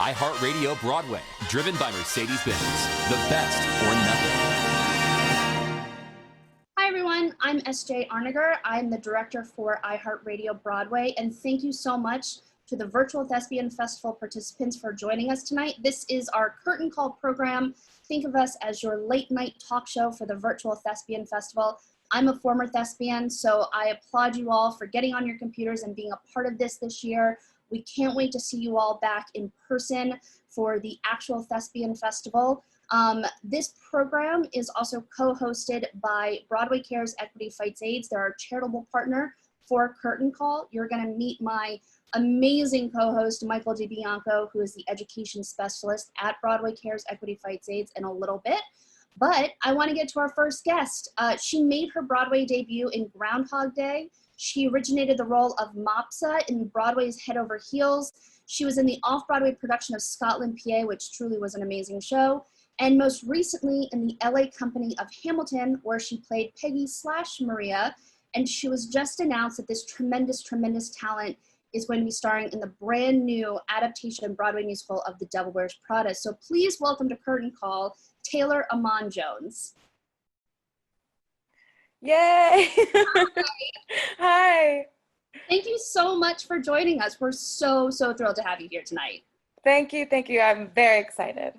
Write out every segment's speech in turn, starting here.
iHeartRadio Broadway, driven by Mercedes-Benz. The best or nothing. Hi everyone, I'm SJ Arniger. I'm the director for iHeartRadio Broadway, and thank you so much to the Virtual Thespian Festival participants for joining us tonight. This is our curtain call program. Think of us as your late night talk show for the Virtual Thespian Festival. I'm a former thespian, so I applaud you all for getting on your computers and being a part of this year. We can't wait to see you all back in person for the actual Thespian Festival. This program is also co-hosted by Broadway Cares Equity Fights AIDS. They're our charitable partner for Curtain Call. You're going to meet my amazing co-host, Michael DiBianco, who is the education specialist at Broadway Cares Equity Fights AIDS in a little bit. But I want to get to our first guest. She made her Broadway debut in Groundhog Day. She originated the role of Mopsa in Broadway's Head Over Heels. She was in the off-Broadway production of Scotland, PA, which truly was an amazing show. And most recently in the LA company of Hamilton, where she played Peggy/Maria. And she was just announced that this tremendous, tremendous talent is going to be starring in the brand new adaptation Broadway musical of The Devil Wears Prada. So please welcome to Curtain Call, Taylor Iman Jones. Yay! Hi. Thank you so much for joining us. We're so thrilled to have you here tonight. Thank you. I'm very excited.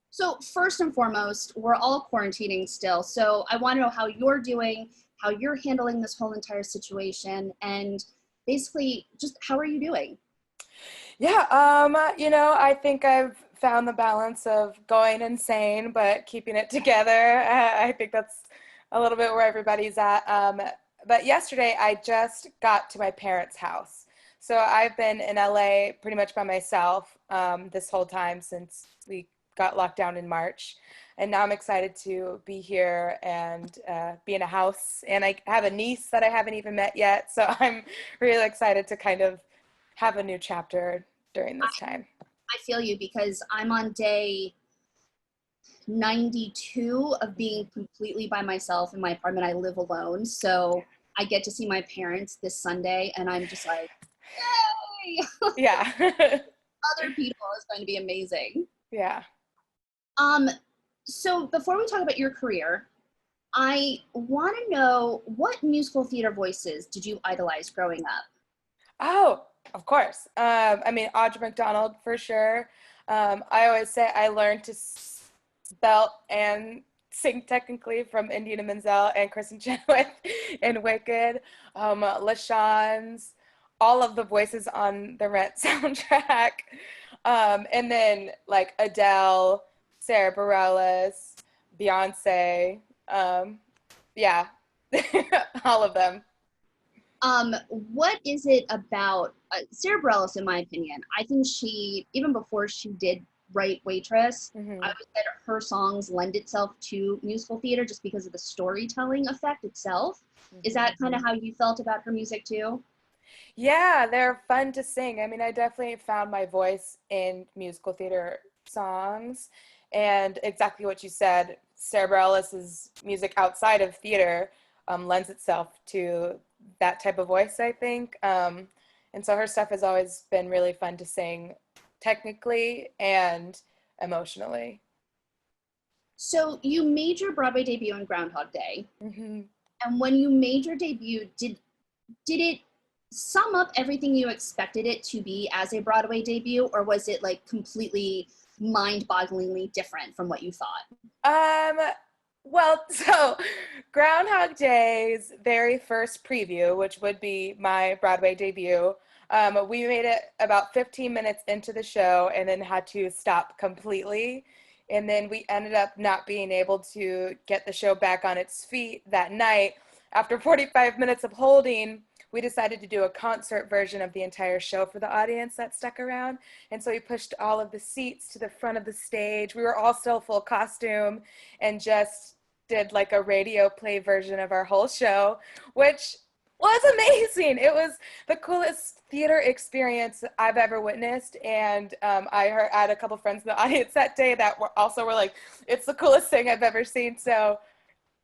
So first and foremost, we're all quarantining still. So I want to know how you're doing, how you're handling this whole entire situation, and basically just how are you doing? Yeah, I think I've found the balance of going insane, but keeping it together. I think that's a little bit where everybody's at. But yesterday I just got to my parents' house. So I've been in LA pretty much by myself this whole time since we got locked down in March. And now I'm excited to be here and be in a house. And I have a niece that I haven't even met yet. So I'm really excited to kind of have a new chapter during this time. I feel you because I'm on day 92 of being completely by myself in my apartment. I live alone. So I get to see my parents this Sunday and I'm just like, yay! Yeah. Other people is going to be amazing. Yeah. So before we talk about your career, I want to know what musical theater voices did you idolize growing up? Oh, of course. Audra McDonald for sure. I always say I learned to spell and sing technically from Indiana Menzel and Kristen Chenoweth in Wicked. LaShawne's, all of the voices on the Rent soundtrack. And then like Adele, Sarah Bareilles, Beyonce, yeah, all of them. What is it about Sarah Bareilles, in my opinion? I think she, even before she did write Waitress, I would say that her songs lend itself to musical theater just because of the storytelling effect itself. Is that kind of how you felt about her music too? Yeah, they're fun to sing. I mean, I definitely found my voice in musical theater songs. And exactly what you said, Sarah Bareilles' music outside of theater lends itself to that type of voice, I think. And so her stuff has always been really fun to sing technically and emotionally. So you made your Broadway debut on Groundhog Day. And when you made your debut, did it sum up everything you expected it to be as a Broadway debut, or was it like completely mind-bogglingly different from what you thought? Well, so Groundhog Day's very first preview, which would be my Broadway debut, we made it about 15 minutes into the show and then had to stop completely. And then we ended up not being able to get the show back on its feet that night. After 45 minutes of holding, we decided to do a concert version of the entire show for the audience that stuck around. And so we pushed all of the seats to the front of the stage. We were all still full costume and just did like a radio play version of our whole show, which was amazing. It was the coolest theater experience I've ever witnessed. And I had a couple friends in the audience that day that were like, it's the coolest thing I've ever seen. So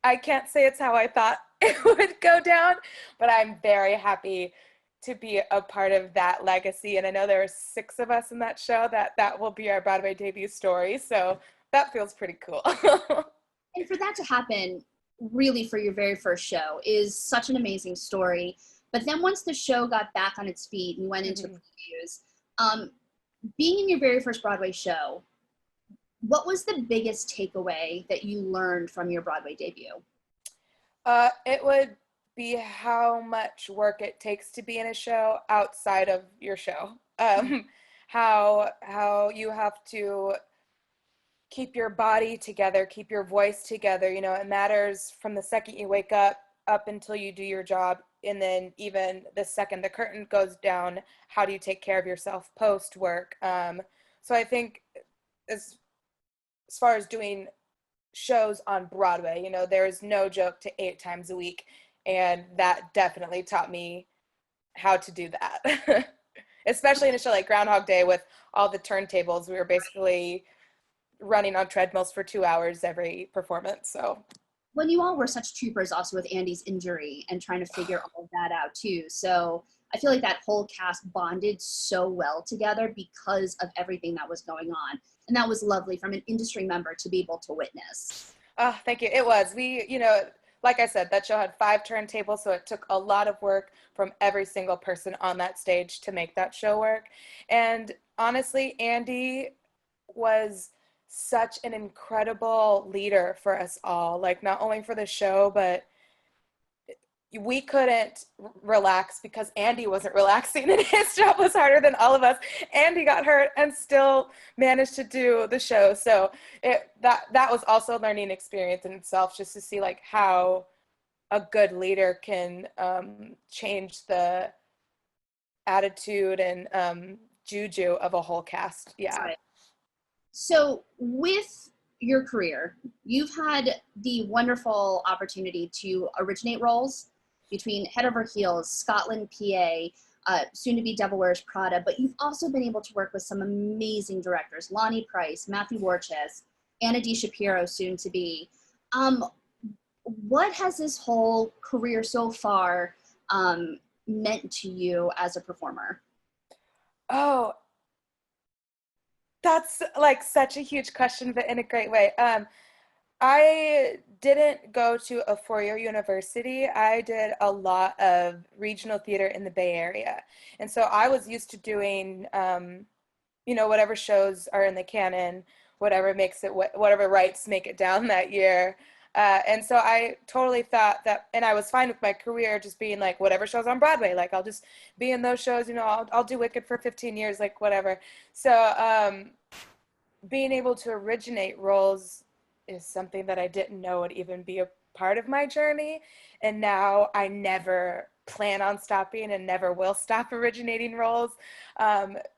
I can't say it's how I thought it would go down, but I'm very happy to be a part of that legacy. And I know there are 6 of us in that show that will be our Broadway debut story. So that feels pretty cool. And for that to happen, really for your very first show, is such an amazing story. But then once the show got back on its feet and went into previews, being in your very first Broadway show, what was the biggest takeaway that you learned from your Broadway debut? It would be how much work it takes to be in a show outside of your show. How you have to keep your body together, keep your voice together. You know, it matters from the second you wake up until you do your job. And then even the second the curtain goes down, how do you take care of yourself post work? So I think as far as doing shows on Broadway, you know, there's no joke to 8 times a week. And that definitely taught me how to do that. Especially in a show like Groundhog Day with all the turntables. We were basically running on treadmills for 2 hours every performance. So when you all were such troopers also with Andy's injury and trying to figure all of that out too. So I feel like that whole cast bonded so well together because of everything that was going on. And that was lovely from an industry member to be able to witness. Oh, thank you. It was. We, you know, like I said, that show had 5 turntables, so it took a lot of work from every single person on that stage to make that show work. And honestly, Andy was such an incredible leader for us all, like not only for the show, but we couldn't relax because Andy wasn't relaxing and his job was harder than all of us. Andy got hurt and still managed to do the show. So that was also a learning experience in itself, just to see like how a good leader can change the attitude and juju of a whole cast. Yeah. Right. So with your career, you've had the wonderful opportunity to originate roles between Head Over Heels, Scotland, PA, soon to be Devil Wears Prada, but you've also been able to work with some amazing directors, Lonnie Price, Matthew Warchus, Anna D. Shapiro, soon to be. What has this whole career so far meant to you as a performer? Oh, that's like such a huge question, but in a great way. I didn't go to a 4-year university. I did a lot of regional theater in the Bay Area. And so I was used to doing, you know, whatever shows are in the canon, whatever makes it, whatever rights make it down that year. And so I totally thought that, and I was fine with my career just being like, whatever shows on Broadway, like I'll just be in those shows, you know, I'll do Wicked for 15 years, like whatever. So being able to originate roles is something that I didn't know would even be a part of my journey. And now I never plan on stopping and never will stop originating roles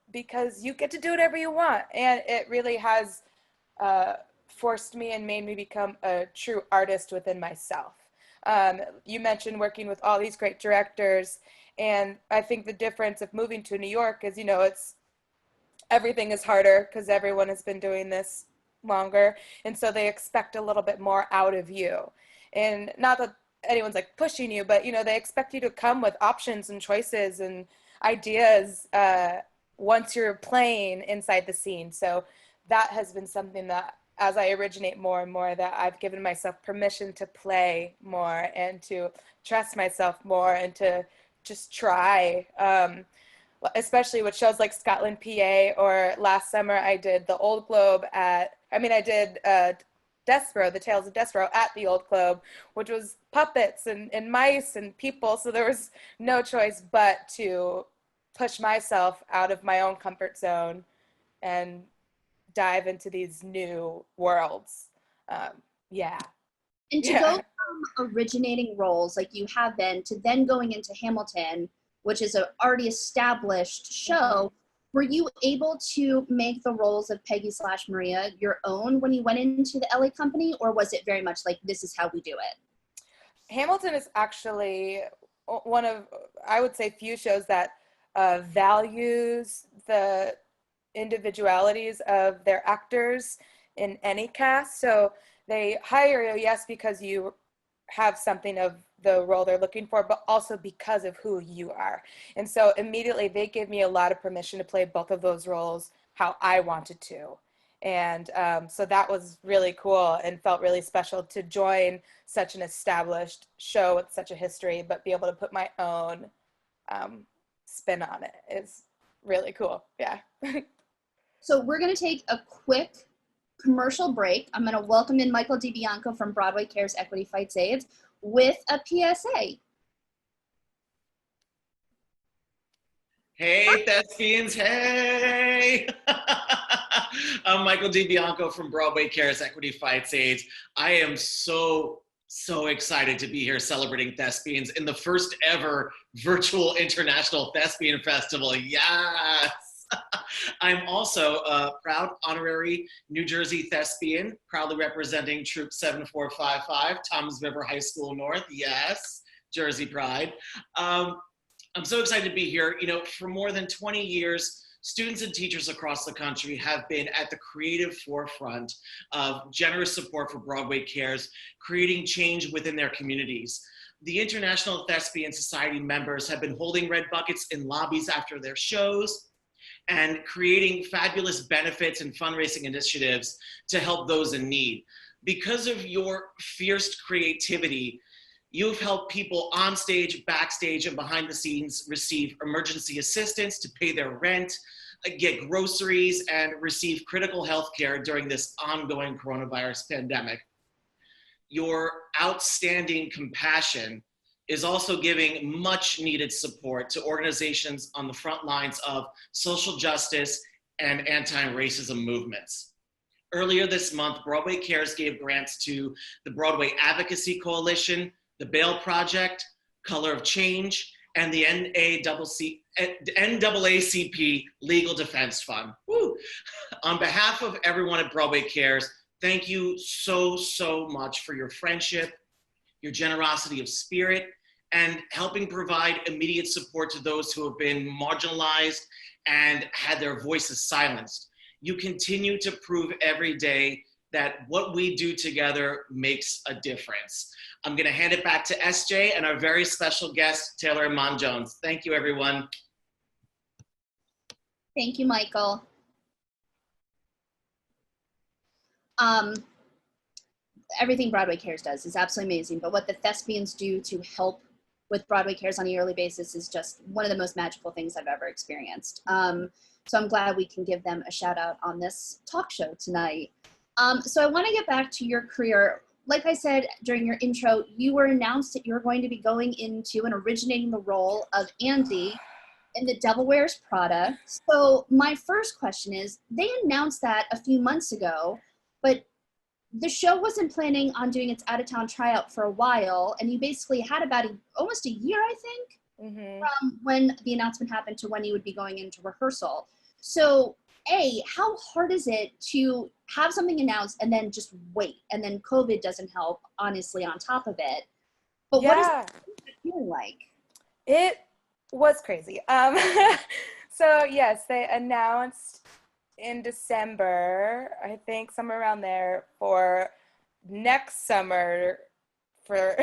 because you get to do whatever you want. And it really has forced me and made me become a true artist within myself. You mentioned working with all these great directors. And I think the difference of moving to New York is, you know, everything is harder because everyone has been doing this longer, and so they expect a little bit more out of you. And not that anyone's like pushing you, but you know, they expect you to come with options and choices and ideas once you're playing inside the scene. So that has been something that as I originate more and more, that I've given myself permission to play more and to trust myself more and to just try, especially with shows like Scotland, PA, or last summer I did the Old Globe I did Despero, the Tales of Despero at the Old Globe, which was puppets and mice and people. So there was no choice but to push myself out of my own comfort zone and dive into these new worlds. Yeah. And to go from originating roles like you have been to then going into Hamilton, which is an already established show, were you able to make the roles of Peggy / Maria your own when you went into the LA company, or was it very much like, this is how we do it? Hamilton is actually one of, I would say, few shows that values the individualities of their actors in any cast. So they hire you, yes, because you have something of the role they're looking for, but also because of who you are. And so immediately they gave me a lot of permission to play both of those roles how I wanted to. And so that was really cool and felt really special to join such an established show with such a history, but be able to put my own spin on it is really cool. Yeah. So we're going to take a quick commercial break. I'm going to welcome in Michael DiBianco from Broadway Cares Equity Fights AIDS with a PSA. Hey, thespians, hey! I'm Michael DiBianco from Broadway Cares Equity Fights AIDS. I am so excited to be here celebrating thespians in the first ever virtual international thespian festival. Yes! I'm also a proud honorary New Jersey thespian, proudly representing Troop 7455, Toms River High School North. Yes, Jersey pride. I'm so excited to be here. You know, for more than 20 years, students and teachers across the country have been at the creative forefront of generous support for Broadway Cares, creating change within their communities. The International Thespian Society members have been holding red buckets in lobbies after their shows and creating fabulous benefits and fundraising initiatives to help those in need. Because of your fierce creativity, you've helped people on stage, backstage, and behind the scenes receive emergency assistance to pay their rent, get groceries, and receive critical health care during this ongoing coronavirus pandemic. Your outstanding compassion is also giving much needed support to organizations on the front lines of social justice and anti-racism movements. Earlier this month, Broadway Cares gave grants to the Broadway Advocacy Coalition, the Bail Project, Color of Change, and the NAACP Legal Defense Fund. Woo. On behalf of everyone at Broadway Cares, thank you so much for your friendship, your generosity of spirit, and helping provide immediate support to those who have been marginalized and had their voices silenced. You continue to prove every day that what we do together makes a difference. I'm gonna hand it back to SJ and our very special guest, Taylor Iman Jones. Thank you, everyone. Thank you, Michael. Everything Broadway Cares does is absolutely amazing, but what the thespians do to help with Broadway Cares on a yearly basis is just one of the most magical things I've ever experienced. So I'm glad we can give them a shout out on this talk show tonight. So I want to get back to your career. Like I said during your intro, you were announced that you were going to be going into and originating the role of Andy in the Devil Wears Prada. So my first question is, they announced that a few months ago, but the show wasn't planning on doing its out-of-town tryout for a while, and you basically had about almost a year, I think, from when the announcement happened to when you would be going into rehearsal. So, A, how hard is it to have something announced and then just wait, and then COVID doesn't help, honestly, on top of it? But what is it feeling like? It was crazy. So yes, they announced in December, I think somewhere around there, for next summer for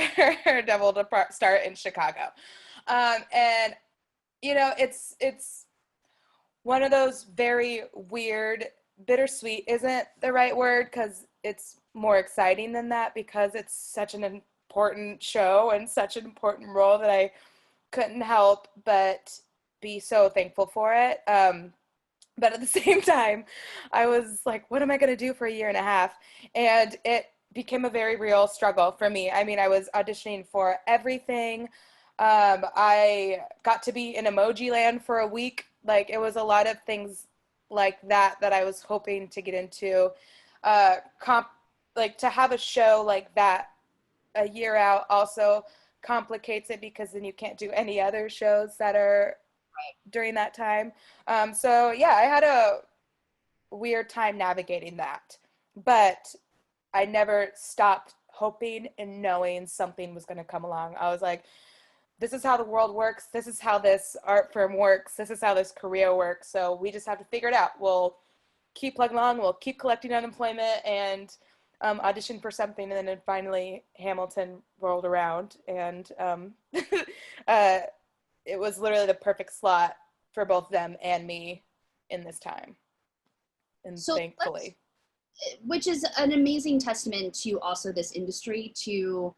Devil to start in Chicago. And you know, it's one of those very weird, bittersweet isn't the right word, because it's more exciting than that, because it's such an important show and such an important role that I couldn't help but be so thankful for it. But at the same time, I was like, what am I going to do for a year and a half? And it became a very real struggle for me. I mean, I was auditioning for everything. I got to be in Emoji Land for a week. Like, it was a lot of things like that I was hoping to get into. Like, to have a show like that a year out also complicates it, because then you can't do any other shows that are during that time. So yeah, I had a weird time navigating that, but I never stopped hoping and knowing something was going to come along. I was like, this is how the world works. This is how this art firm works. This is how this career works. So we just have to figure it out. We'll keep plugging along. We'll keep collecting unemployment. And auditioned for something, and then finally Hamilton rolled around, and it was literally the perfect slot for both them and me in this time. And so thankfully. Which is an amazing testament to also this industry to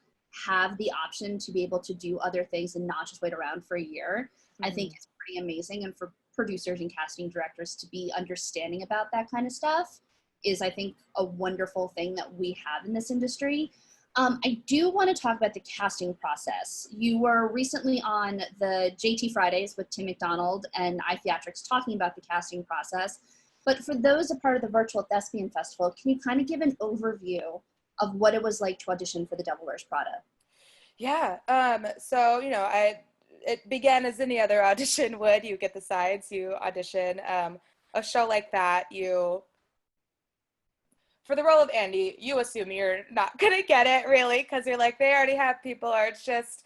have the option to be able to do other things and not just wait around for a year. I think it's pretty amazing. And for producers and casting directors to be understanding about that kind of stuff is, I think, a wonderful thing that we have in this industry. I do want to talk about the casting process. You were recently on the JT Fridays with Tim McDonald and iTheatrics talking about the casting process. But for those a part of the Virtual Thespian Festival, can you kind of give an overview of what it was like to audition for The Devil Wears Prada? Yeah. So, it began as any other audition would. You get the sides, you audition. A show like that, for the role of Andy, you assume you're not going to get it, really, because you're like, they already have people, or it's just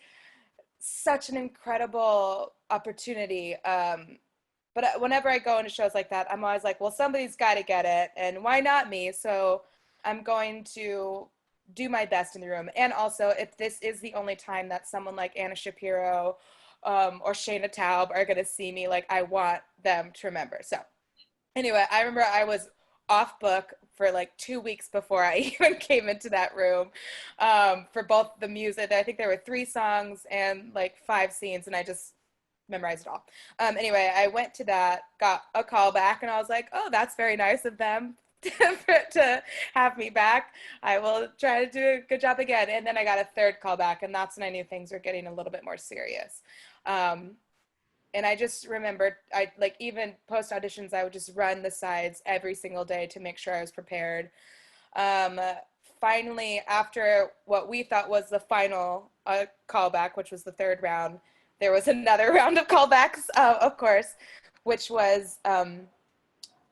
such an incredible opportunity. But whenever I go into shows like that, I'm always like, well, somebody's got to get it, and why not me? So I'm going to do my best in the room. And also, if this is the only time that someone like Anna Shapiro or Shayna Taub are going to see me, like, I want them to remember. So anyway, I remember I was off book for like 2 weeks before I even came into that room for both the music. I think there were 3 songs and like 5 scenes, and I just memorized it all. Anyway, I went to that, got a call back, and I was like, oh, that's very nice of them to have me back. I will try to do a good job again. And then I got a 3rd call back, and that's when I knew things were getting a little bit more serious. And I just remembered, even post auditions, I would just run the sides every single day to make sure I was prepared. Finally, after what we thought was the final callback, which was the 3rd round, there was another round of callbacks, of course, which was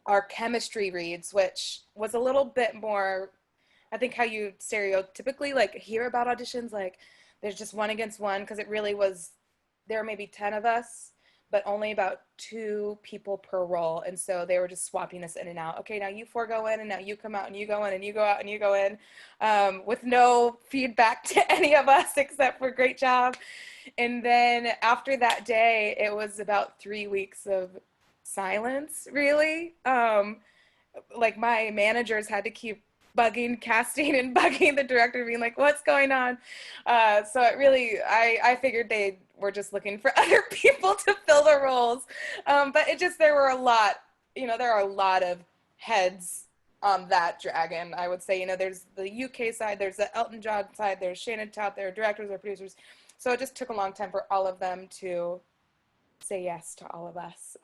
our chemistry reads, which was a little bit more, I think, how you stereotypically like hear about auditions, like there's just 1 against 1, because it really was, there were maybe 10 of us, but only about 2 people per role. And so they were just swapping us in and out. Okay, now you 4 go in, and now you come out, and you go in, and you go out, and you go in, with no feedback to any of us except for great job. And then after that day, it was about 3 weeks of silence, really. Like my managers had to keep bugging casting and bugging the director, being like, what's going on? So it really, I figured they were just looking for other people to fill the roles. But it just, there were a lot, there are a lot of heads on that dragon. I would say, there's the UK side, there's the Elton John side, there's Shannon Taub, there are directors, there are producers. So it just took a long time for all of them to say yes to all of us.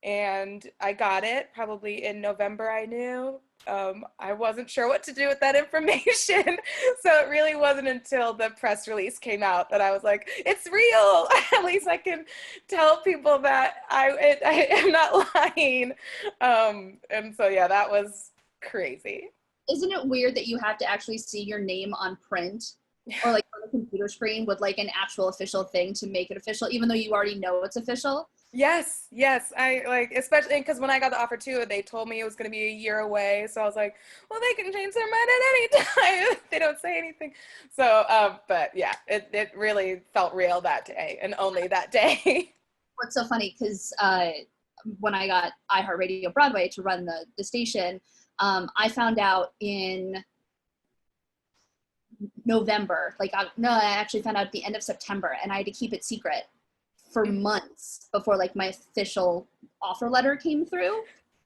And I got it probably in November, I knew. I wasn't sure what to do with that information. So it really wasn't until the press release came out that I was like, it's real. At least I can tell people that I am not lying. And so, yeah, that was crazy. Isn't it weird that you have to actually see your name on print or like on a computer screen with like an actual official thing to make it official, even though you already know it's official? Yes. I like, especially because when I got the offer too, they told me it was going to be a year away. So I was like, well, they can change their mind at any time if they don't say anything. So, but yeah, it really felt real that day, and only that day. What's so funny, because when I got iHeartRadio Broadway to run the station, I found out in November, I actually found out at the end of September, and I had to keep it secret for months before like my official offer letter came through.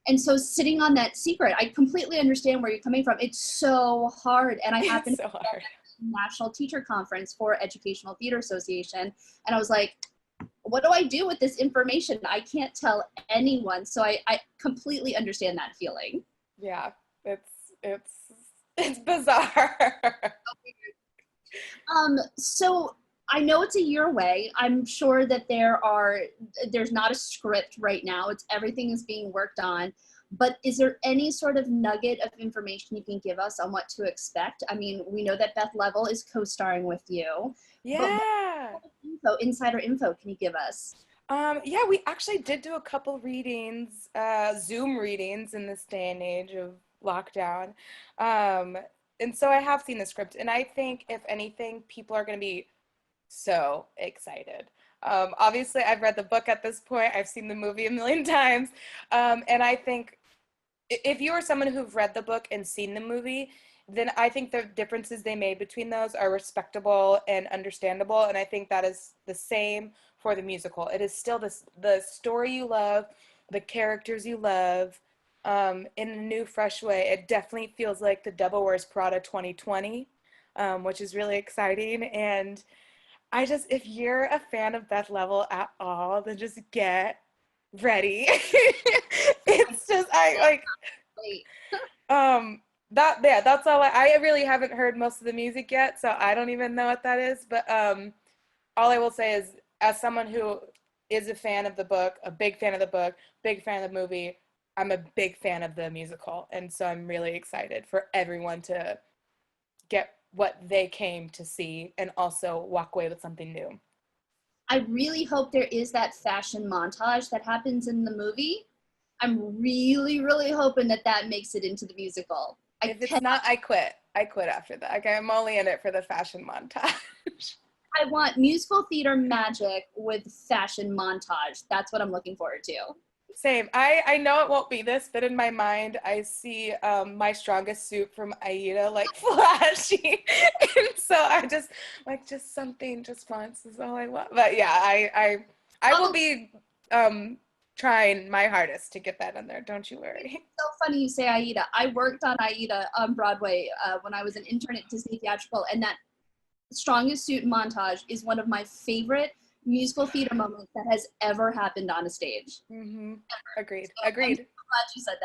And so sitting on that secret, I completely understand where you're coming from. It's so hard. And I happened to be at the National Teacher Conference for Educational Theater Association. And I was like, what do I do with this information? I can't tell anyone. So I completely understand that feeling. Yeah, it's bizarre. So I know it's a year away. I'm sure that there's not a script right now. Everything is being worked on. But is there any sort of nugget of information you can give us on what to expect? I mean, we know that Beth Level is co-starring with you. Yeah. Insider info can you give us? Yeah, we actually did do a couple readings, Zoom readings in this day and age of lockdown. And so I have seen the script, and I think if anything, people are going to be so excited. Obviously, I've read the book at this point. I've seen the movie a million times. And I think if you are someone who've read the book and seen the movie, then I think the differences they made between those are respectable and understandable. And I think that is the same for the musical. It is still the story you love, the characters you love, in a new, fresh way. It definitely feels like the Devil Wears Prada 2020, which is really exciting. And if you're a fan of Beth Level at all, then just get ready. It's just, that's all. I really haven't heard most of the music yet, so I don't even know what that is. But all I will say is, as someone who is a fan of the book, a big fan of the book, big fan of the movie, I'm a big fan of the musical. And so I'm really excited for everyone to get what they came to see and also walk away with something new. I really hope there is that fashion montage that happens in the movie. I'm really, really hoping that makes it into the musical. If it's not, I quit. I quit after that. Okay, I'm only in it for the fashion montage. I want musical theater magic with fashion montage. That's what I'm looking forward to. Same. I know it won't be this, but in my mind, I see My Strongest Suit from Aida like flashing. And so I just something just once is all I want. But yeah, I will be trying my hardest to get that in there. Don't you worry. It's so funny you say Aida. I worked on Aida on Broadway when I was an intern at Disney Theatrical, and that Strongest Suit montage is one of my favorite musical theater moments that has ever happened on a stage. Mm-hmm. Agreed. So Agreed. I'm so glad you said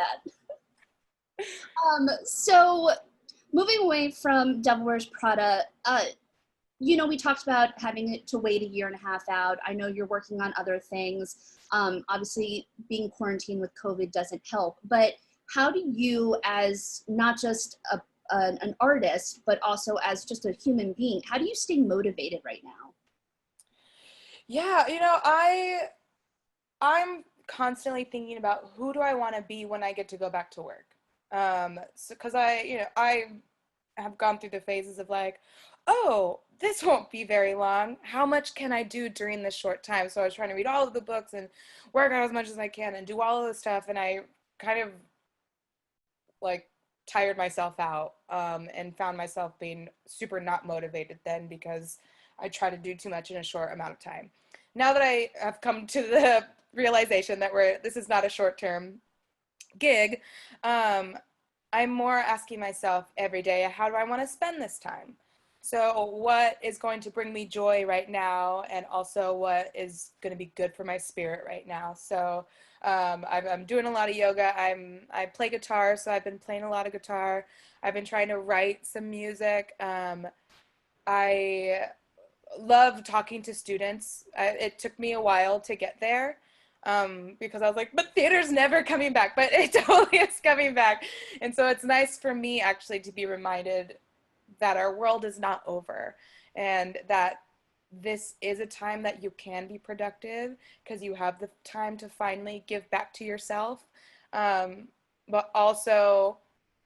that. So moving away from Devil Wears Prada, we talked about having to wait a year and a half out. I know you're working on other things. Obviously, being quarantined with COVID doesn't help. But how do you, as not just an artist, but also as just a human being, how do you stay motivated right now? Yeah, I'm constantly thinking about who do I want to be when I get to go back to work. So, because I have gone through the phases of like, oh, this won't be very long. How much can I do during this short time? So I was trying to read all of the books and work out as much as I can and do all of the stuff. And I kind of like tired myself out and found myself being super not motivated then because I try to do too much in a short amount of time. Now that I have come to the realization that this is not a short-term gig, I'm more asking myself every day, how do I want to spend this time? So what is going to bring me joy right now, and also what is going to be good for my spirit right now? So I'm doing a lot of yoga. I play guitar, so I've been playing a lot of guitar. I've been trying to write some music. I love talking to students. It took me a while to get there because I was like, but theater's never coming back, but it totally is coming back. And so it's nice for me actually to be reminded that our world is not over and that this is a time that you can be productive because you have the time to finally give back to yourself, but also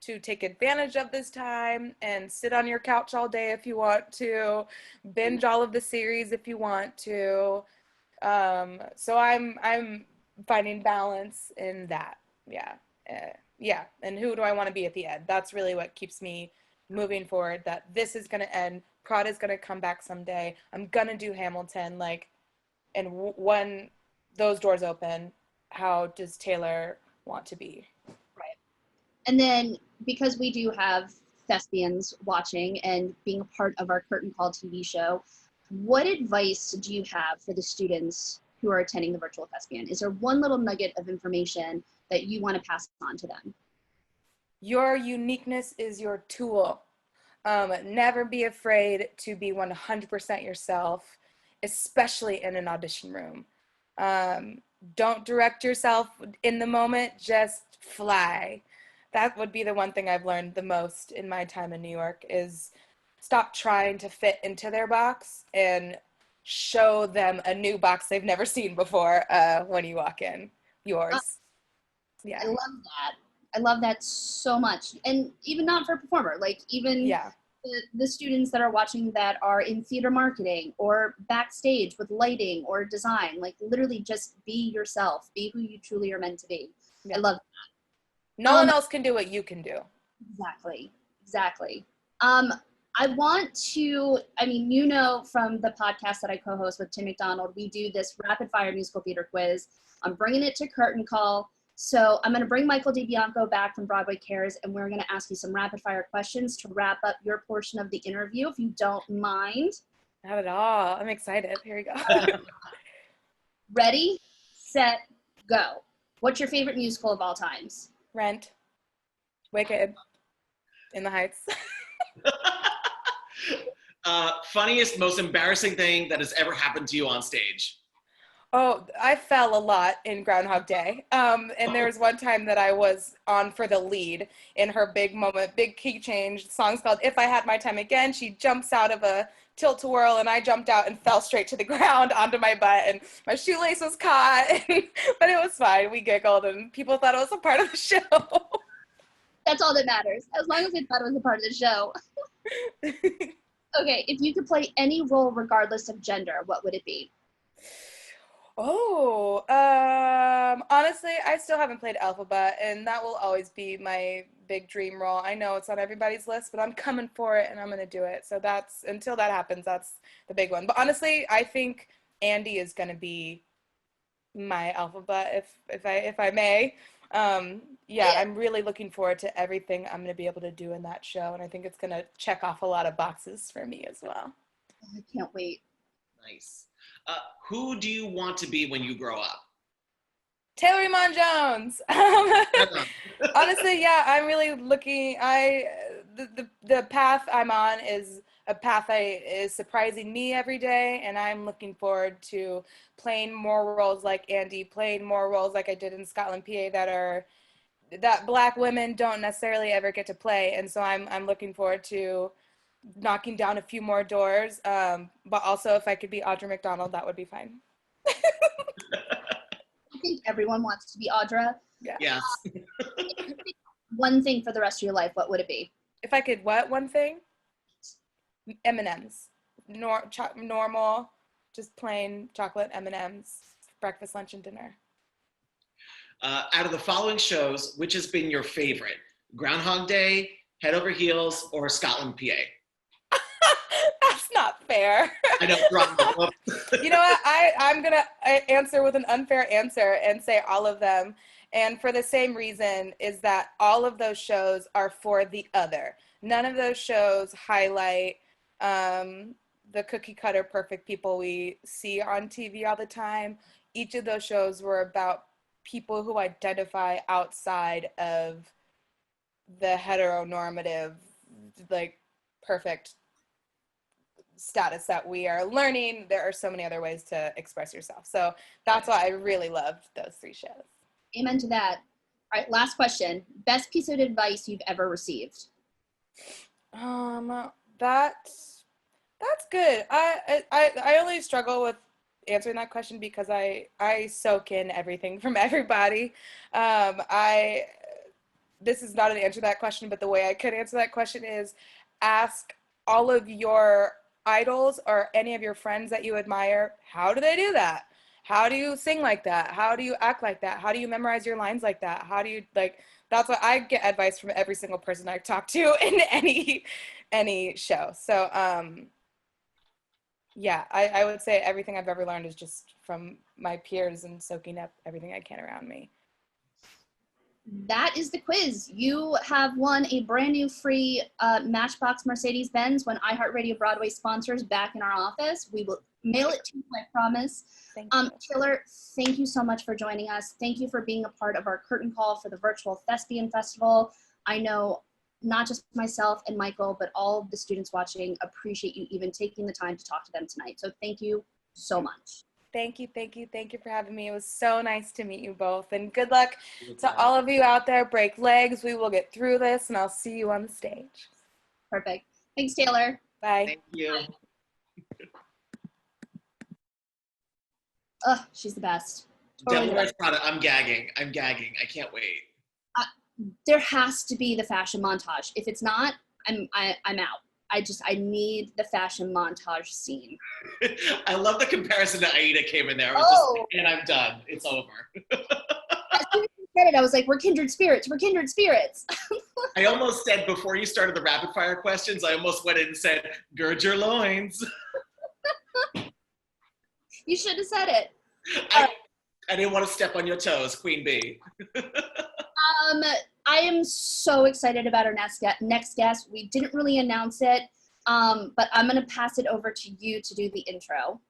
to take advantage of this time and sit on your couch all day if you want to, binge all of the series if you want to. So I'm finding balance in that. Yeah. And who do I want to be at the end? That's really what keeps me moving forward, that this is going to end. Prada is going to come back someday. I'm going to do Hamilton. And when those doors open, how does Taylor want to be? Right. And then because we do have thespians watching and being a part of our Curtain Call TV show, what advice do you have for the students who are attending the virtual thespian? Is there one little nugget of information that you want to pass on to them? Your uniqueness is your tool. Never be afraid to be 100% yourself, especially in an audition room. Don't direct yourself in the moment, just fly. That would be the one thing I've learned the most in my time in New York is stop trying to fit into their box and show them a new box they've never seen before when you walk in. Yours. Yeah. I love that. I love that so much. And even not for a performer, like even the students that are watching that are in theater marketing or backstage with lighting or design, like literally just be yourself, be who you truly are meant to be. I love that. No one else can do what you can do. Exactly. I want to, from the podcast that I co-host with Tim McDonald, we do this rapid fire musical theater quiz. I'm bringing it to Curtain Call. So I'm going to bring Michael DiBianco back from Broadway Cares, and we're going to ask you some rapid fire questions to wrap up your portion of the interview, if you don't mind. Not at all. I'm excited. Here we go. Ready, set, go. What's your favorite musical of all times? Rent. Wicked. In the Heights. Funniest, most embarrassing thing that has ever happened to you on stage? Oh, I fell a lot in Groundhog Day. And there was one time that I was on for the lead in her big moment, big key change. The song's called If I Had My Time Again. She jumps out of a tilt-a-whirl, and I jumped out and fell straight to the ground onto my butt, and my shoelace was caught. But it was fine. We giggled, and people thought it was a part of the show. That's all that matters, as long as they thought it was a part of the show. Okay, if you could play any role regardless of gender, what would it be? Oh, honestly, I still haven't played Alphabet, and that will always be my big dream role. I know it's on everybody's list, but I'm coming for it, and I'm going to do it. So until that happens, that's the big one. But honestly, I think Andy is going to be my Alphabet, if I may. I'm really looking forward to everything I'm going to be able to do in that show, and I think it's going to check off a lot of boxes for me as well. I can't wait. Nice. Who do you want to be when you grow up? Taylor Iman Jones. Honestly, I'm really looking. The path I'm on is a path is surprising me every day, and I'm looking forward to playing more roles like Andy, playing more roles like I did in Scotland, PA, that Black women don't necessarily ever get to play, and so I'm looking forward to knocking down a few more doors, but also if I could be Audra McDonald, that would be fine. I think everyone wants to be Audra. Yeah. Yes. One thing for the rest of your life, what would it be? If I could, one thing? M&Ms. Normal, just plain chocolate M&Ms, breakfast, lunch, and dinner. Out of the following shows, which has been your favorite? Groundhog Day, Head Over Heels, or Scotland, PA? That's not fair. I know, drama. You know what? I'm going to answer with an unfair answer and say all of them. And for the same reason is that all of those shows are for the other. None of those shows highlight the cookie cutter perfect people we see on TV all the time. Each of those shows were about people who identify outside of the heteronormative, like, perfect status that we are learning. There are so many other ways to express yourself. So that's why I really loved those three shows. Amen to that. All right, last question. Best piece of advice you've ever received? That's good. I only struggle with answering that question because I soak in everything from everybody. This is not an answer to that question, but the way I could answer that question is ask all of your idols or any of your friends that you admire, how do they do that? How do you sing like that? How do you act like that? How do you memorize your lines like that? How do you, like, that's what I get advice from every single person I talk to in any show. So, I would say everything I've ever learned is just from my peers and soaking up everything I can around me. That is the quiz. You have won a brand new free Matchbox Mercedes-Benz when iHeartRadio Broadway sponsors back in our office. We will mail it to you, I promise. Thank you. Taylor, thank you so much for joining us. Thank you for being a part of our curtain call for the virtual Thespian Festival. I know not just myself and Michael, but all of the students watching appreciate you even taking the time to talk to them tonight. So thank you so much. Thank you for having me. It was so nice to meet you both, and good luck to all of you out there. Break legs. We will get through this, and I'll see you on the stage. Perfect. Thanks, Taylor. Bye. Thank you. She's the best. Totally Devil Wears Prada. I'm gagging. I can't wait. there has to be the fashion montage. If it's not, I'm out. I need the fashion montage scene. I love the comparison to Aida came in there. I was Oh. and I'm done. It's over. As soon as you said it, I was like, we're kindred spirits. We're kindred spirits. I almost said, before you started the rapid fire questions, I almost went in and said, gird your loins. You should have said it. I didn't want to step on your toes, Queen Bee. I am so excited about our next guest. We didn't really announce it, but I'm going to pass it over to you to do the intro.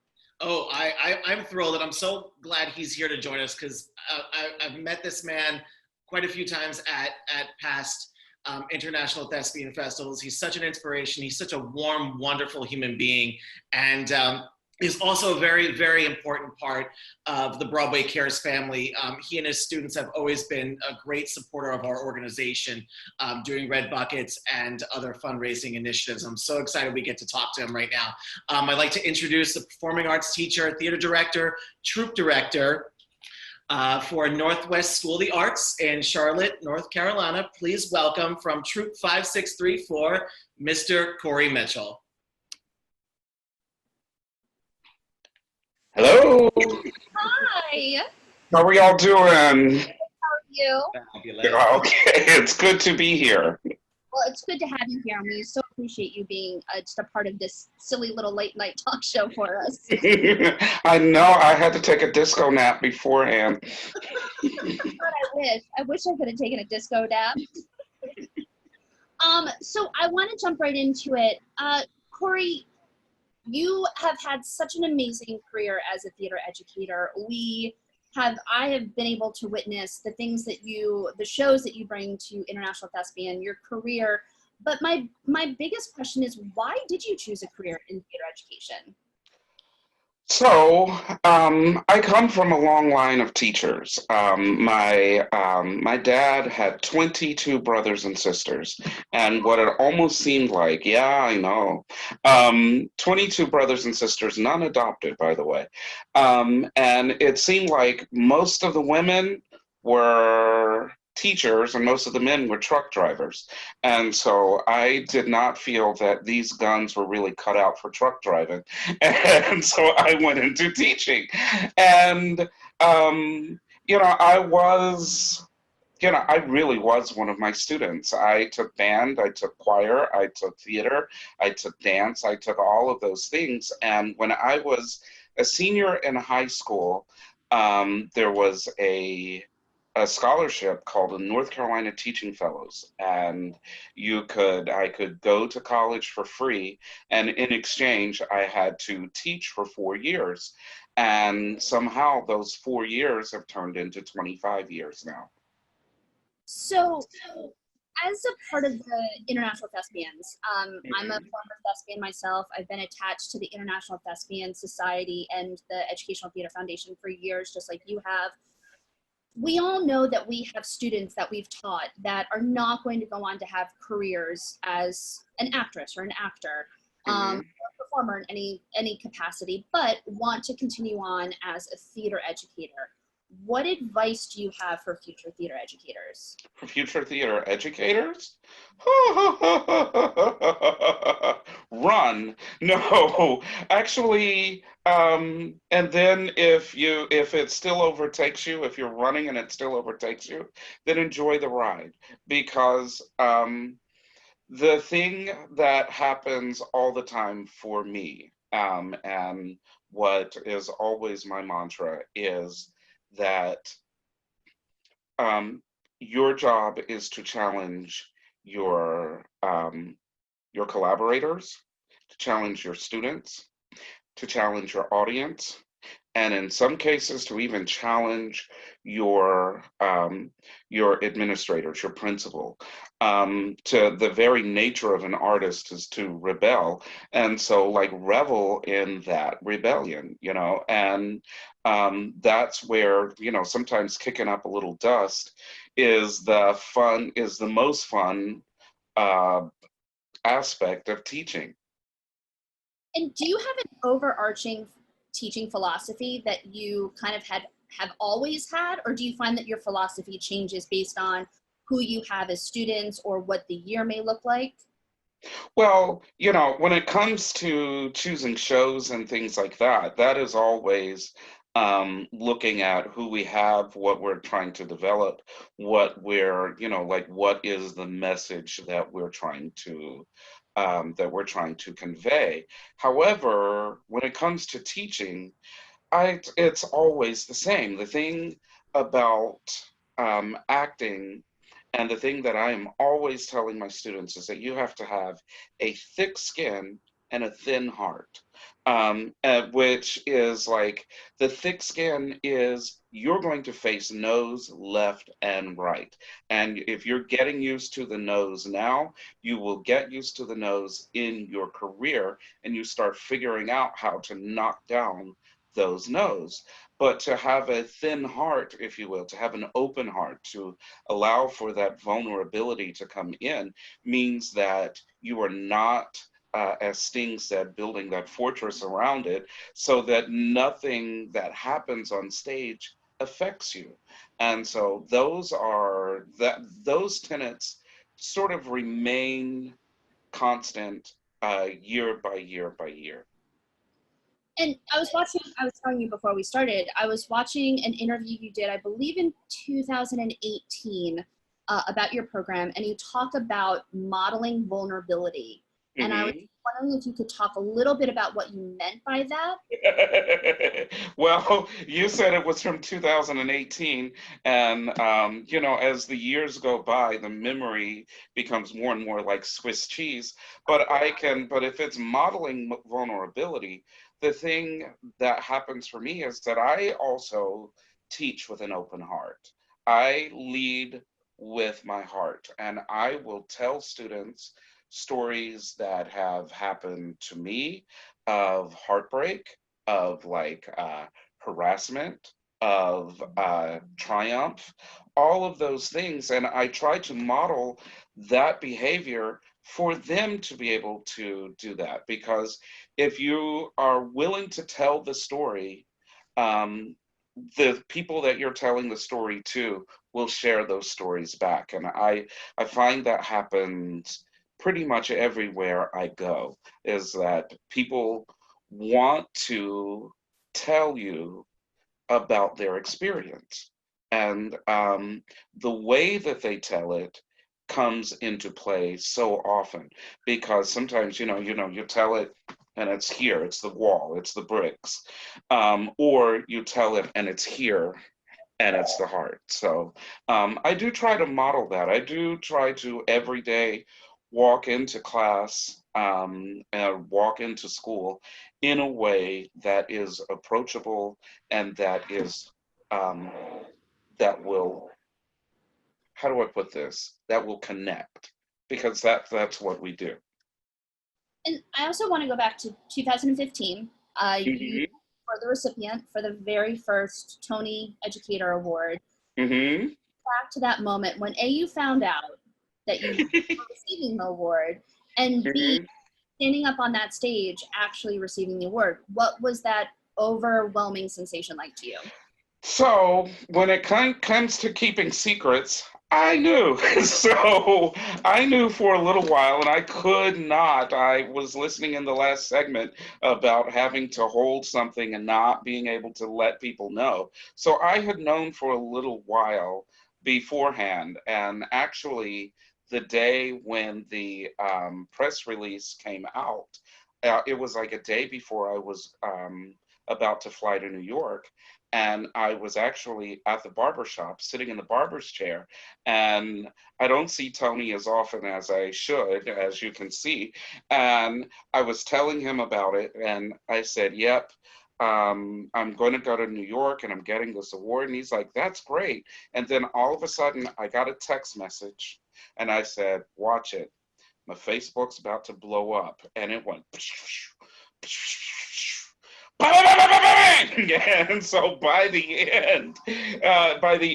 Oh, I'm thrilled, and I'm so glad he's here to join us, because I've met this man quite a few times at past international thespian festivals. He's such an inspiration. He's such a warm, wonderful human being, and is also a very, very important part of the Broadway Cares family. He and his students have always been a great supporter of our organization, doing Red Buckets and other fundraising initiatives. I'm so excited we get to talk to him right now. I'd like to introduce the performing arts teacher, theater director, troupe director for Northwest School of the Arts in Charlotte, North Carolina. Please welcome, from Troop 5634, Mr. Corey Mitchell. Hello. Hi. How are y'all doing? How are you? Okay, it's good to be here. Well, it's good to have you here, and we so appreciate you being just a part of this silly little late night talk show for us. I know I had to take a disco nap beforehand. I wish I could have taken a disco nap. So I want to jump right into it. Corey, you have had such an amazing career as a theater educator. I have been able to witness the things that the shows that you bring to International Thespian, your career. But my biggest question is, why did you choose a career in theater education? So, I come from a long line of teachers. My dad had 22 brothers and sisters, and what it almost seemed like, yeah, I know, 22 brothers and sisters, none adopted, by the way. And it seemed like most of the women were teachers and most of the men were truck drivers. And so I did not feel that these guns were really cut out for truck driving. And so I went into teaching. And, I really was one of my students. I took band, I took choir, I took theater, I took dance, I took all of those things. And when I was a senior in high school, there was a scholarship called the North Carolina Teaching Fellows, and I could go to college for free, and in exchange I had to teach for 4 years, and somehow those 4 years have turned into 25 years now. So, as a part of the International Thespians, I'm a former thespian myself. I've been attached to the International Thespian Society and the Educational Theater Foundation for years, just like you have. We all know that we have students that we've taught that are not going to go on to have careers as an actress or an actor, or a performer in any capacity, but want to continue on as a theater educator. What advice do you have for future theater educators? For future theater educators? Run. No, actually, and then if it still overtakes you, if you're running and it still overtakes you, then enjoy the ride, because the thing that happens all the time for me, and what is always my mantra, is that your job is to challenge your collaborators, to challenge your students, to challenge your audience, and in some cases to even challenge your administrators, your principal. To the very nature of an artist is to rebel, and so revel in that rebellion, and that's where sometimes kicking up a little dust is the most fun aspect of teaching. And do you have an overarching teaching philosophy that you kind of have always had, or do you find that your philosophy changes based on who you have as students or what the year may look like? Well, when it comes to choosing shows and things like that, that is always looking at who we have, what we're trying to develop, what we're, like what is the message that we're trying to convey. However, when it comes to teaching, it's always the same. The thing about acting, and the thing that I am always telling my students, is that you have to have a thick skin and a thin heart, which is like, the thick skin is you're going to face nose, left, and right. And if you're getting used to the nose now, you will get used to the nose in your career, and you start figuring out how to knock down those no's. But to have a thin heart, if you will, to have an open heart, to allow for that vulnerability to come in, means that you are not, as Sting said, building that fortress around it, so that nothing that happens on stage affects you. And so those tenets sort of remain constant, year by year by year. And I was telling you before we started, I was watching an interview you did, I believe in 2018, about your program, and you talk about modeling vulnerability. Mm-hmm. And I was wondering if you could talk a little bit about what you meant by that. Well, you said it was from 2018, and as the years go by, the memory becomes more and more like Swiss cheese. But if it's modeling vulnerability, the thing that happens for me is that I also teach with an open heart. I lead with my heart, and I will tell students stories that have happened to me, of heartbreak, of harassment, of triumph, all of those things. And I try to model that behavior for them to be able to do that. Because if you are willing to tell the story, the people that you're telling the story to will share those stories back. And I find that happens pretty much everywhere I go, is that people want to tell you about their experience. And the way that they tell it comes into play so often, because sometimes, you tell it and it's here, it's the wall, it's the bricks, or you tell it and it's here and it's the heart. So I do try to model that. I do try to every day walk into class, and walk into school in a way that is approachable, and that is that will, how do I put this? That will connect, because that's what we do. And I also want to go back to 2015. You were the recipient for the very first Tony Educator Award. Mm-hmm. Back to that moment when A, you found out that you were receiving the award, and B, standing up on that stage actually receiving the award. What was that overwhelming sensation like to you? So when it comes to keeping secrets, I knew. So I knew for a little while, and I could not. I was listening in the last segment about having to hold something and not being able to let people know. So I had known for a little while beforehand, and actually the day when the press release came out, it was like a day before I was about to fly to New York. And I was actually at the barber shop, sitting in the barber's chair, and I don't see Tony as often as I should, as you can see. And I was telling him about it, and I said, yep, I'm going to go to New York and I'm getting this award. And he's like, that's great. And then all of a sudden I got a text message, and I said, watch it. My Facebook's about to blow up. And it went and so by the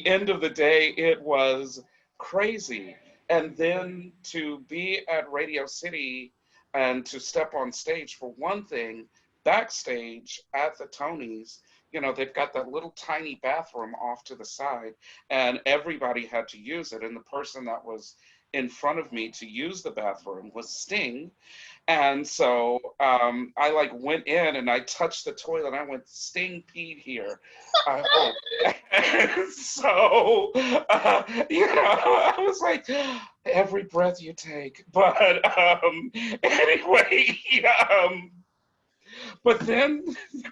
end of the day, it was crazy. And then to be at Radio City and to step on stage, for one thing, backstage at the Tonys, they've got that little tiny bathroom off to the side, and everybody had to use it. And the person that was in front of me to use the bathroom was Sting. And so I like went in and I touched the toilet and I went, Sting peed here. I hope. And so, I was like, every breath you take. But anyway, but then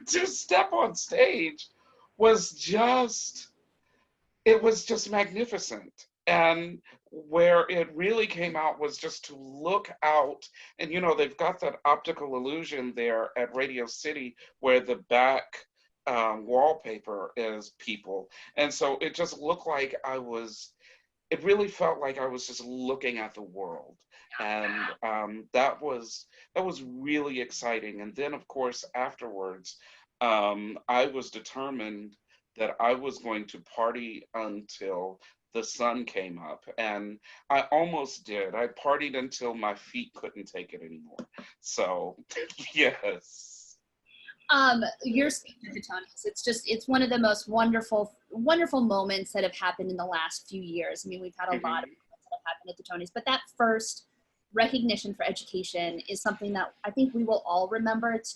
to step on stage was just, it was just magnificent. And where it really came out was just to look out, and they've got that optical illusion there at Radio City where the back wallpaper is people. And so it just looked like it really felt like I was just looking at the world. And that was really exciting. And then, of course, afterwards, I was determined that I was going to party until the sun came up, and I almost did. I partied until my feet couldn't take it anymore. So, yes. Your speech at the Tonys, it's one of the most wonderful moments that have happened in the last few years. I mean, we've had a lot of moments that have happened at the Tonys, but that first recognition for education is something that I think we will all remember. It's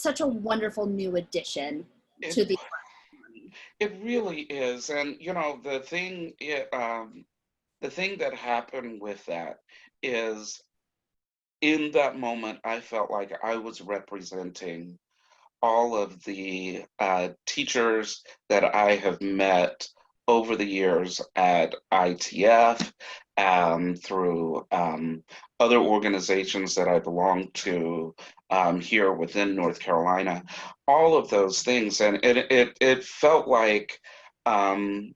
such a wonderful new addition to the. It really is. And the thing that happened with that is, in that moment I felt like I was representing all of the teachers that I have met over the years at ITF, through other organizations that I belong to here within North Carolina, all of those things. And it felt like I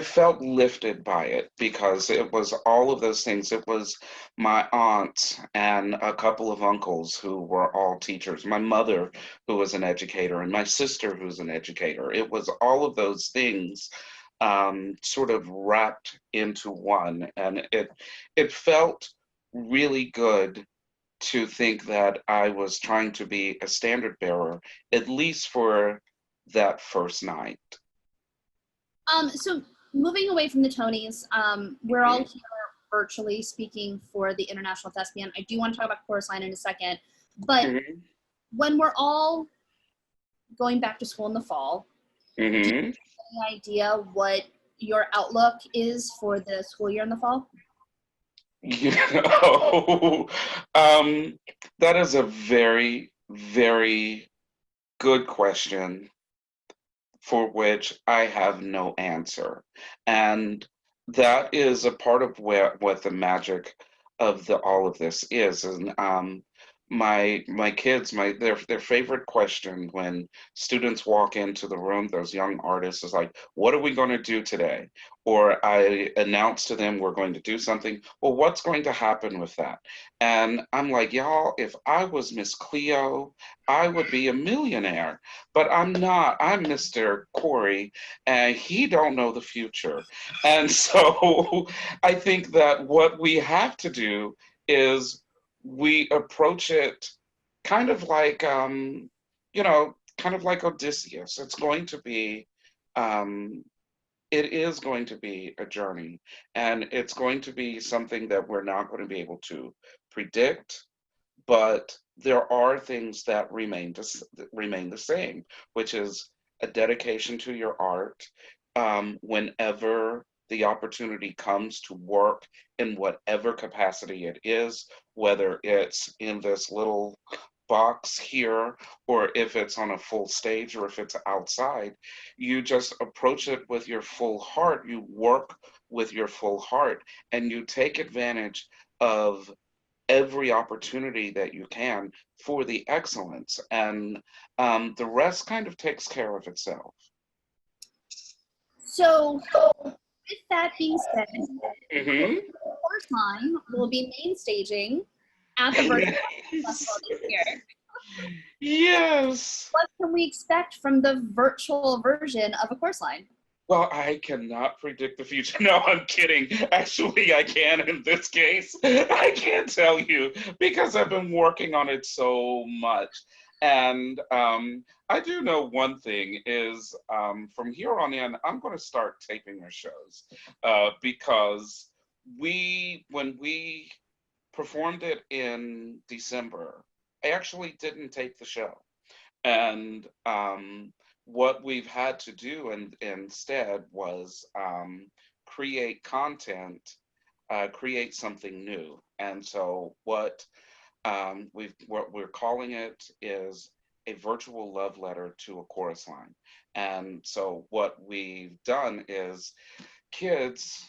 felt lifted by it, because it was all of those things. It was my aunt and a couple of uncles who were all teachers, my mother who was an educator, and my sister who's an educator. It was all of those things sort of wrapped into one. And it felt really good to think that I was trying to be a standard bearer, at least for that first night. So moving away from the Tonys, we're all here virtually speaking for the International Thespian. I do want to talk about Chorus Line in a second, but when we're all going back to school in the fall, do you have any idea what your outlook is for the school year in the fall? That is a very, very good question, for which I have no answer. And that is a part of what the magic of all of this is. And my kids, their favorite question when students walk into the room, those young artists, is like, what are we going to do today? Or I announce to them we're going to do something. Well, what's going to happen with that? And I'm like, y'all, if I was Miss Cleo, I would be a millionaire. But I'm not. I'm Mr. Corey, and he don't know the future. And so I think that what we have to do is we approach it kind of like, kind of like Odysseus. It's going to be, it is going to be a journey, and it's going to be something that we're not going to be able to predict, but there are things that remain the same, which is a dedication to your art. Whenever the opportunity comes to work in whatever capacity it is, whether it's in this little box here, or if it's on a full stage, or if it's outside, you just approach it with your full heart. You work with your full heart, and you take advantage of every opportunity that you can for the excellence, and the rest kind of takes care of itself. So, with that being said, Chorus Line will be main staging at the virtual festival this year. Yes. What can we expect from the virtual version of A Chorus Line? Well, I cannot predict the future. No, I'm kidding. Actually, I can in this case. I can't tell you because I've been working on it so much. And I do know one thing is from here on in, I'm going to start taping our shows because when we performed it in December, I actually didn't tape the show. And what we've had to do instead was create content, create something new. And so what we're calling it is a virtual love letter to a chorus line. And so what we've done is kids,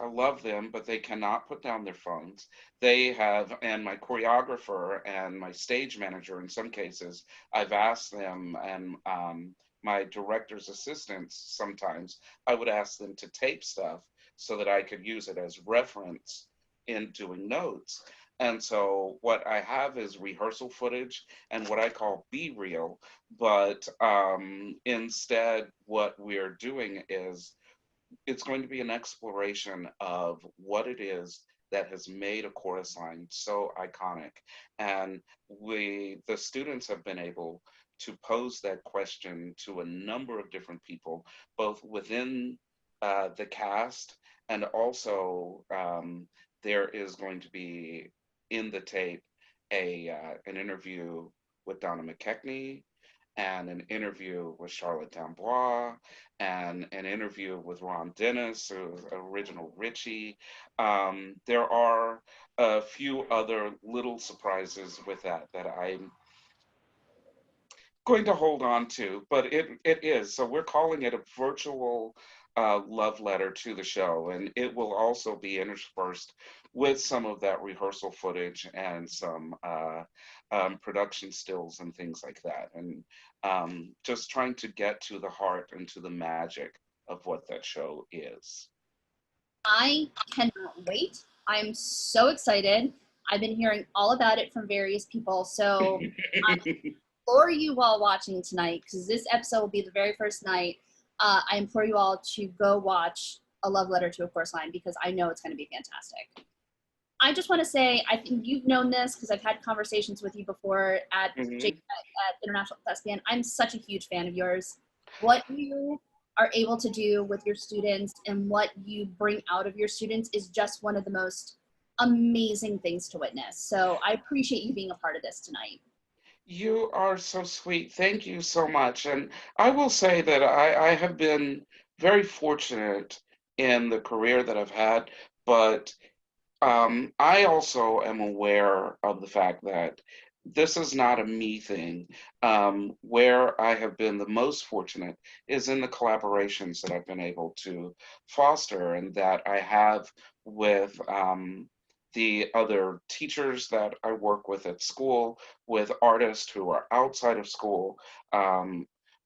I love them, but they cannot put down their phones. They have, and my choreographer and my stage manager, in some cases, I've asked them, and my director's assistants, sometimes I would ask them to tape stuff so that I could use it as reference in doing notes. And so what I have is rehearsal footage and what I call B-reel, but instead what we're doing is it's going to be an exploration of what it is that has made a chorus line so iconic. And the students have been able to pose that question to a number of different people, both within the cast, and also there is going to be in the tape an interview with Donna McKechnie, and an interview with Charlotte Dambois, and an interview with Ron Dennis, who's original Richie. There are a few other little surprises with that I'm going to hold on to, but it is. So we're calling it a virtual love letter to the show, and it will also be interspersed with some of that rehearsal footage and some production stills and things like that, and just trying to get to the heart and to the magic of what that show is. I cannot wait. I'm so excited. I've been hearing all about it from various people, so I implore you all watching tonight, because this episode will be the very first night, I implore you all to go watch A Love Letter to a Chorus Line, because I know it's going to be fantastic. I just want to say, I think you've known this because I've had conversations with you before at International Thespian. I'm such a huge fan of yours. What you are able to do with your students and what you bring out of your students is just one of the most amazing things to witness. So I appreciate you being a part of this tonight. You are so sweet. Thank you so much. And I will say that I have been very fortunate in the career that I've had, but I also am aware of the fact that this is not a me thing. Where I have been the most fortunate is in the collaborations that I've been able to foster and that I have with the other teachers that I work with at school, with artists who are outside of school.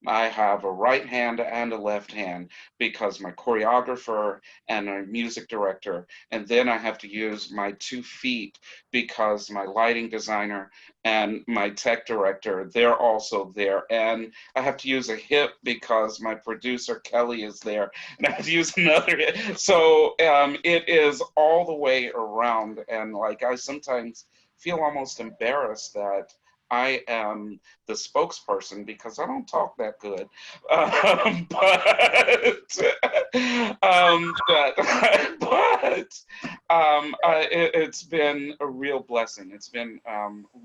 I have a right hand and a left hand because my choreographer and my music director, and then I have to use my 2 feet because my lighting designer and my tech director, they're also there. And I have to use a hip because my producer Kelly is there, and I have to use another hip. So it is all the way around. And like I sometimes feel almost embarrassed that I am the spokesperson because I don't talk that good, it's been a real blessing. It's been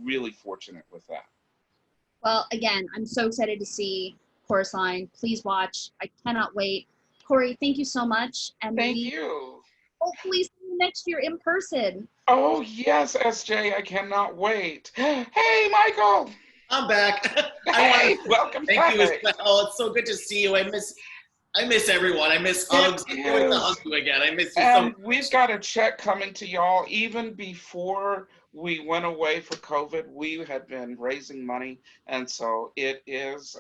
really fortunate with that. Well, again, I'm so excited to see Chorus Line. Please watch. I cannot wait. Corey, thank you so much. And thank you. Hopefully see you next year in person. Oh, yes, SJ, I cannot wait. Hey, Michael. I'm back. Hey, welcome back. Thank you as well. Oh, it's so good to see you. I miss everyone. I miss hugs. I can't wait to hug you again. I miss you so much. We've got a check coming to y'all. Even before we went away for COVID, we had been raising money. And so it is,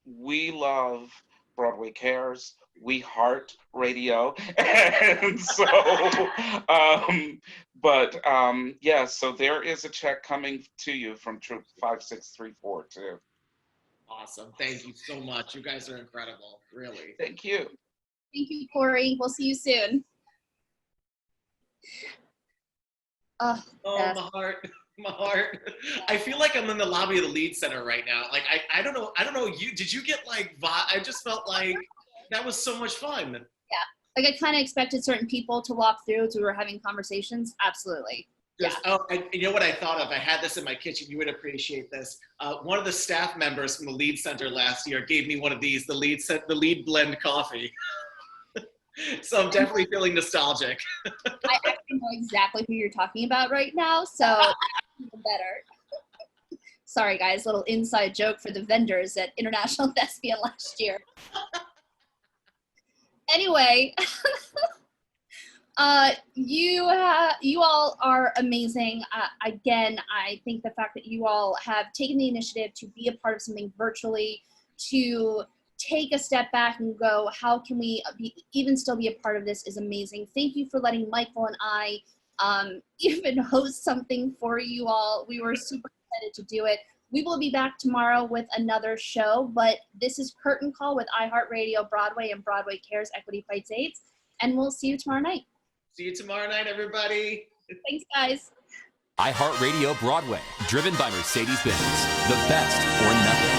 we love Broadway Cares. We heart radio. And so, yes, so there is a check coming to you from Troop 5634 too. Awesome. Thank you so much. You guys are incredible. Really. Thank you. Thank you, Corey. We'll see you soon. Oh, my heart. My heart. I feel like I'm in the lobby of the Lead Center right now. Like I don't know. You did you get like I just felt like that was so much fun. Yeah, like I kind of expected certain people to walk through as we were having conversations. Absolutely. Yeah. Oh, you know what I thought of? I had this in my kitchen. You would appreciate this. One of the staff members from the Lead Center last year gave me one of these, the Lead Blend coffee. So I'm definitely feeling nostalgic. I actually know exactly who you're talking about right now, so even better. Sorry, guys, little inside joke for the vendors at International Thespian last year. Anyway, you all are amazing. Again, I think the fact that you all have taken the initiative to be a part of something virtually, to take a step back and go, how can we even still be a part of this, is amazing. Thank you for letting Michael and I even host something for you all. We were super excited to do it. We will be back tomorrow with another show, but this is Curtain Call with iHeartRadio Broadway and Broadway Cares Equity Fights AIDS, and we'll see you tomorrow night. See you tomorrow night, everybody. Thanks, guys. iHeartRadio Broadway, driven by Mercedes-Benz. The best or nothing.